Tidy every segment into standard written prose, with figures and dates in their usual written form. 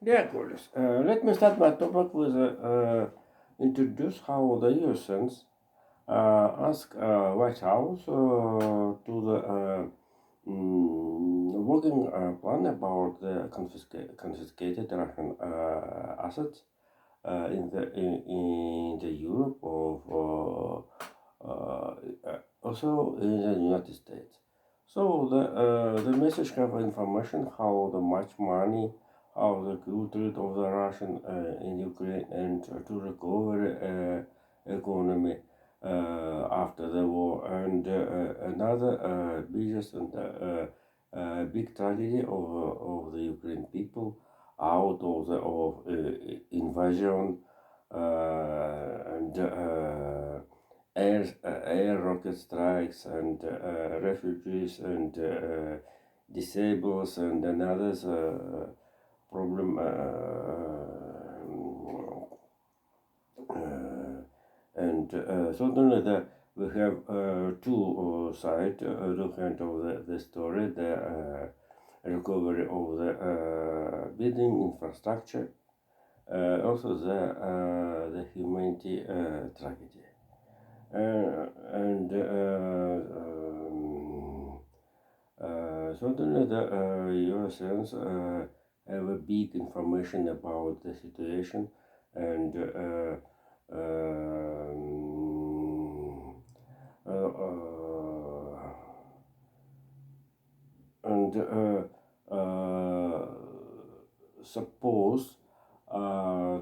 Dear colleagues, let me start my topic with introduce how the U.S. ask White House to the working plan about the confiscated Russian assets in the Europe of also in the United States. So the message have information how the much money, how the good rid of the Russian in Ukraine and to recover economy after the war, and another biggest and big tragedy of the Ukraine people out of the invasion and air rocket strikes and refugees and disables and another problem and certainly we have two sides looking of the story, the recovery of the building infrastructure, also the humanity tragedy. And certainly the Europeans have a big information about the situation, and um, uh, uh, and suppose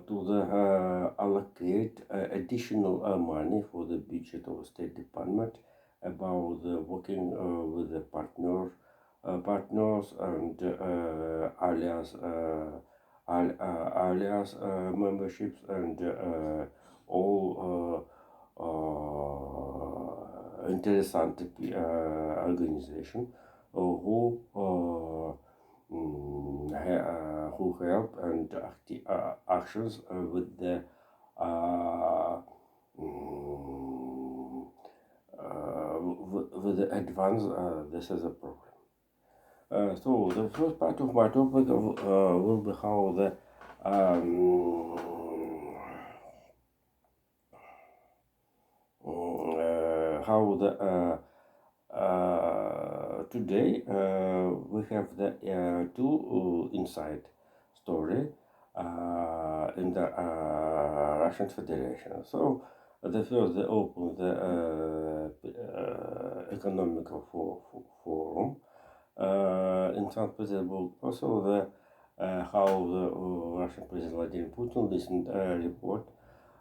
to the allocate additional money for the budget of State Department about the working with the partners and alias memberships and all interesting organization who who help and actions with the uh, mm, with the advance. This is a problem. So the first part of my topic will be um, how the today we have the two inside story in the Russian Federation. So the first they open the economical forum in St. Petersburg. Also the how the Russian President Vladimir Putin listened report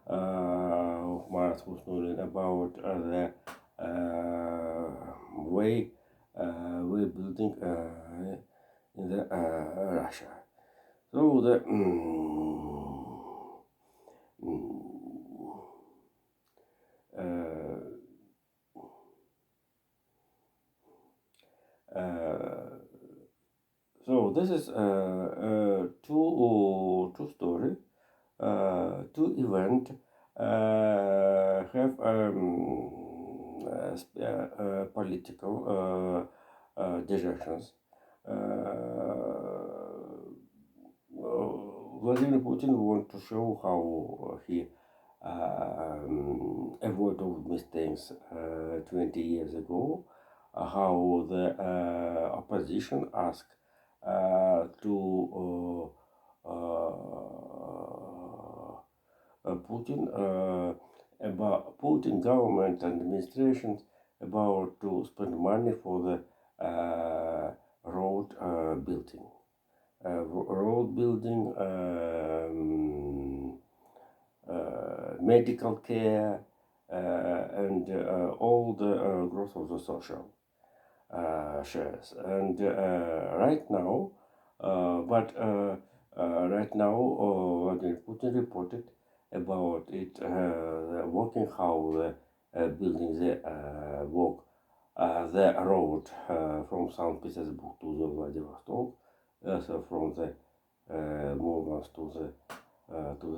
of Marat Husnulin about the way we're building in the Russia. So the uh, uh, so this is two story, two event have political directions. Vladimir Putin want to show how he avoid all mistakes 20 years ago, how the opposition asked to Putin about Putin government and administrations about to spend money for the road building, medical care, and all the growth of the social shares. And right now, right now, Vladimir Putin reported about it, the working how the building the work the road from St. Petersburg to the Vladivostok, so from the Murmansk to the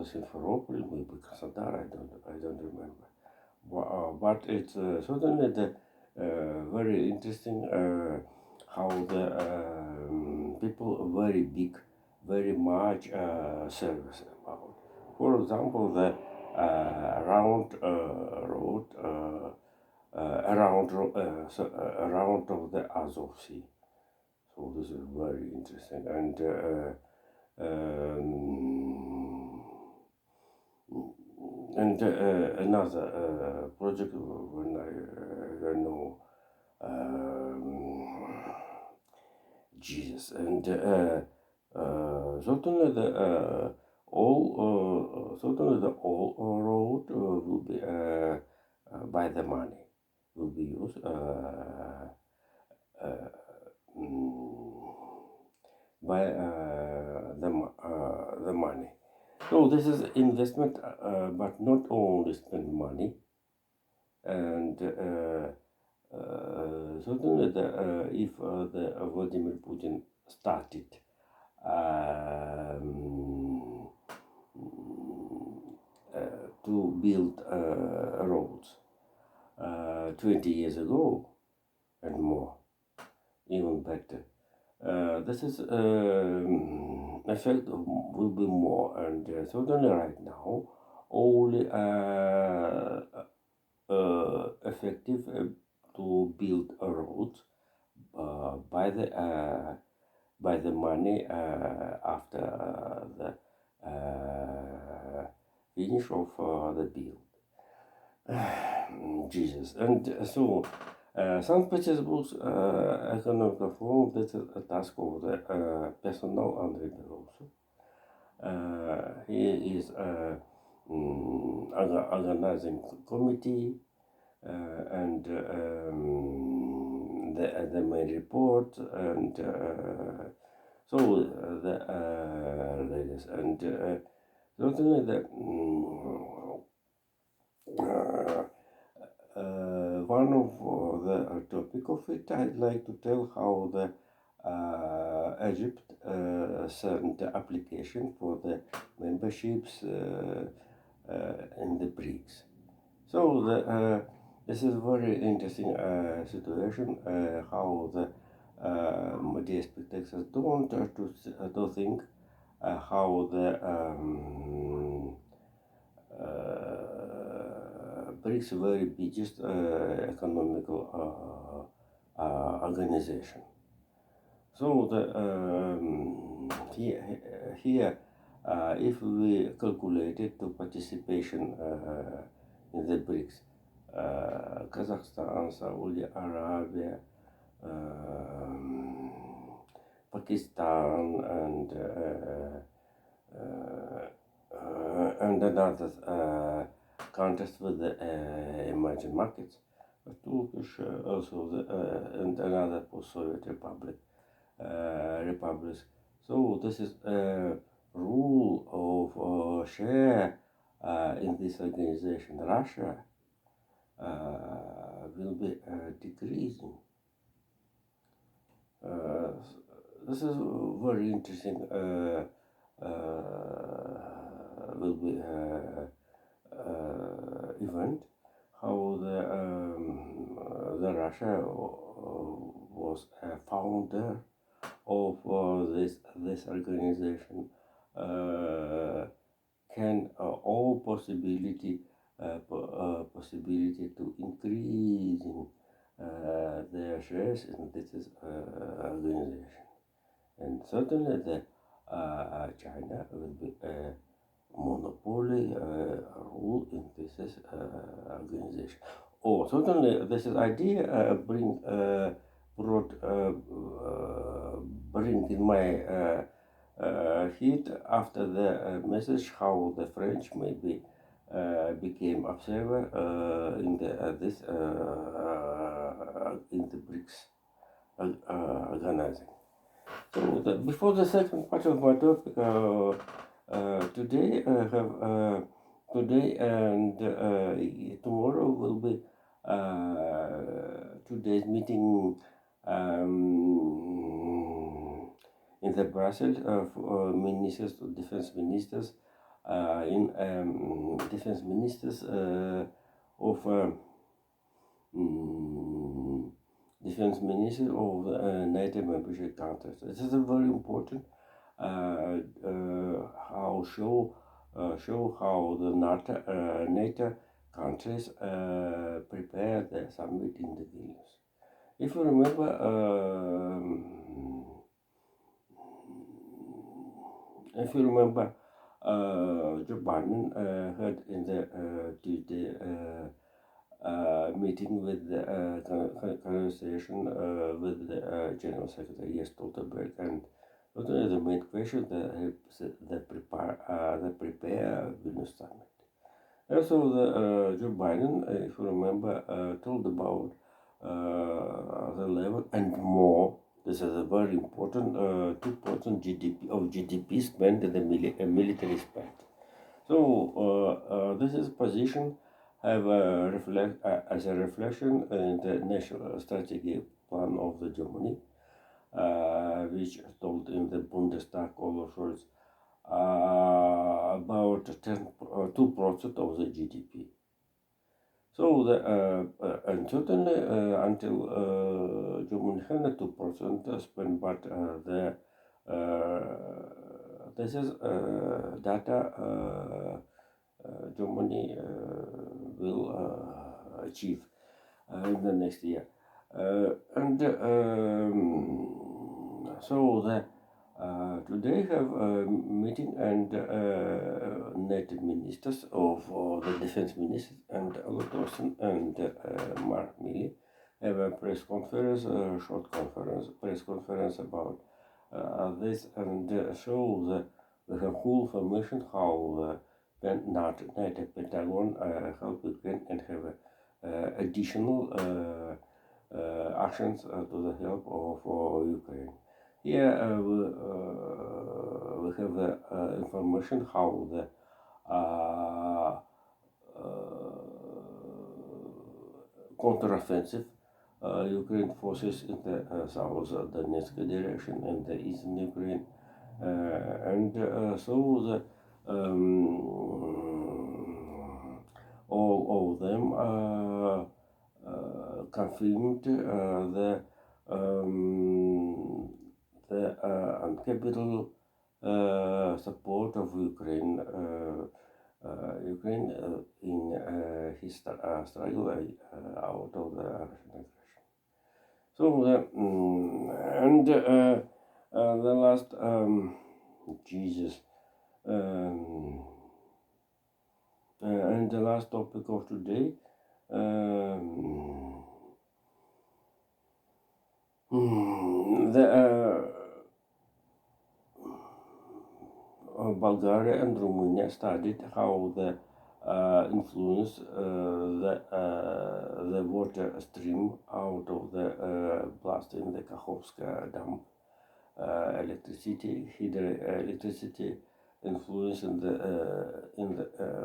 Simferopol, maybe Krasnodar, I don't remember. But it's certainly the very interesting how the people very big very much serious about. For example, the round road around of the Azov Sea. So this is very interesting, and um, another project when I know Jesus, and certainly the all road will be by the money will be used uh, mm, by the money. So this is investment, but not only spend money, and certainly if the Vladimir Putin started um, to build roads 20 years ago and more, even better. This is effect will be more, and certainly right now only effective to build a road by the money after the finish of the build. Jesus, and so St. Petersburg's economic reform, that is a task of the personnel Andrei Belousov. He is organizing committee and the main report, and so the ladies, and certainly the one of the topic of it, I'd like to tell how the Egypt sent the application for the memberships in the BRICS. So this is very interesting situation. How the media spectators don't to think how the BRICS very biggest economical organization. So the here if we calculated the participation in the BRICS, Kazakhstan, Saudi Arabia, Pakistan, and another countries with the emerging markets, Turkish also and another post-Soviet republics. So this is a rule of share in this organization. Russia will be decreasing. This is very interesting. Will be event how the Russia was a founder of this organization can all possibility to increasing their shares in this organization, and certainly the China will be a monopoly rule in this organization. Oh, certainly this is idea bring in my heat after the message how the French maybe became observer in the BRICS organizing. So before the second part of my topic, today I have today and tomorrow will be today's meeting in the Brussels of ministers, defense ministers, in defense ministers of defense minister of NATO membership countries. This is very important how show how the NATO countries prepare the summit in the Vilnius. If you remember, if you remember, Joe Biden had in the Tuesday meeting with the conversation with the General Secretary Jens Stoltenberg, and the main question the prepare Vilnius summit. Also, the Joe Biden, if you remember, told about the level and more. This is a very important 2% GDP spent in the military spend. So this is position have as a reflection in the national strategy plan of the Germany, which told in the Bundestag Olaf Scholz about 2% of the GDP. So and certainly until Germany had 2% spent, but this is data Germany will achieve in the next year. And so today have a meeting and NATO ministers of the defense ministers and Ola Thorsen and Mark Milley have a press conference, short conference, press conference about this and show the whole information how NATO Pentagon help Ukraine and have additional actions to the help of Ukraine. Here we have the information how the counteroffensive Ukraine forces in the south Donetsk direction and the eastern Ukraine, and so the all of them confirmed the uncapital support of Ukraine in his struggle out of the Russian aggression. So and the last Jesus and the last topic of today. Bulgaria and Romania studied how the influence the water stream out of the blast in the Kakhovska dam, hydroelectricity influence in the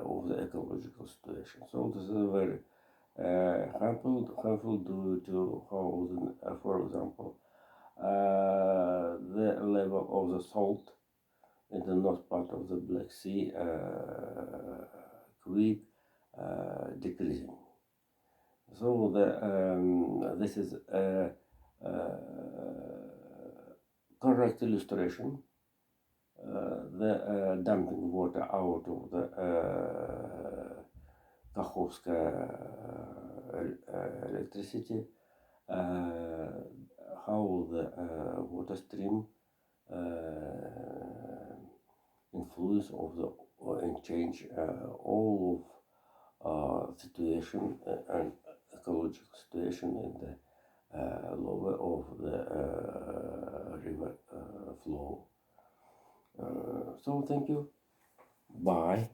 of the ecological situation. So this is a very harmful due to how, for example, the level of the salt in the north part of the Black Sea quick decreasing. So this is a correct illustration. The dumping water out of the Kakhovska electricity, how the water stream influence of the and change all of situation and ecological situation in the lower of the river flow. So thank you. Bye.